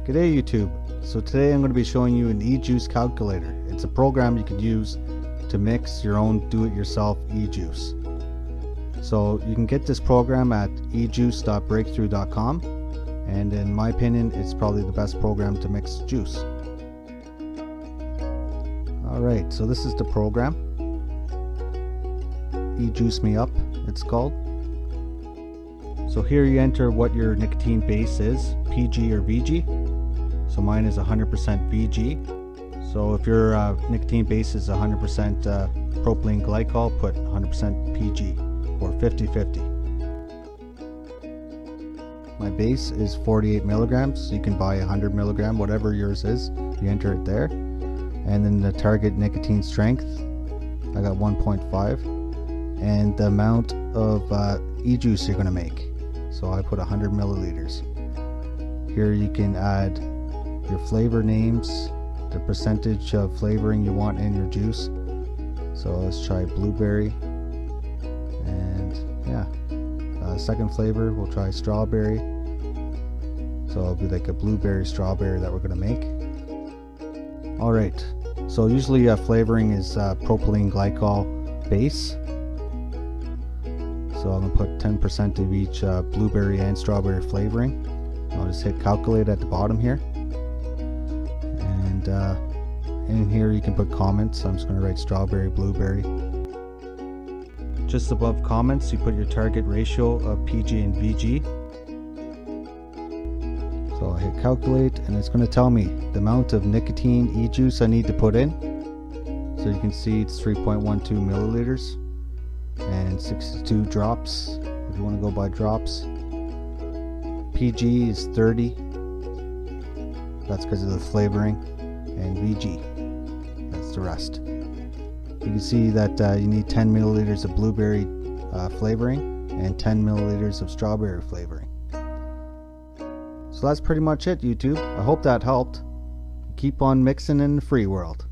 G'day YouTube. So today I'm going to be showing you an e-juice calculator. It's a program you can use to mix your own do-it-yourself e-juice. So you can get this program at ejuice.breakthrough.com, and in my opinion it's probably the best program to mix juice. Alright, so this is the program. E-Juice Me Up it's called. So here you enter what your nicotine base is, PG or VG. So mine is 100% VG. So if your nicotine base is 100% propylene glycol, put 100% PG or 50-50. My base is 48 milligrams. So you can buy 100 milligram, whatever yours is. You enter it there. And then the target nicotine strength, I got 1.5. And the amount of e-juice you're going to make. So I put 100 milliliters. Here you can add your flavor names, the percentage of flavoring you want in your juice. So let's try blueberry, and yeah, second flavor we'll try strawberry. So it'll be like a blueberry strawberry that we're going to make. Alright, so usually flavoring is propylene glycol base. So I'm going to put 10% of each blueberry and strawberry flavoring. I'll just hit calculate at the bottom here. And in here you can put comments. So I'm just going to write strawberry, blueberry. Just above comments you put your target ratio of PG and VG. So I'll hit calculate, and it's going to tell me the amount of nicotine e-juice I need to put in. So you can see it's 3.12 milliliters. And 62 drops if you want to go by drops. PG is 30, that's because of the flavoring, and VG, that's the rest. You can see that you need 10 milliliters of blueberry flavoring and 10 milliliters of strawberry flavoring. So that's pretty much it, YouTube. I hope that helped. Keep on mixing in the free world.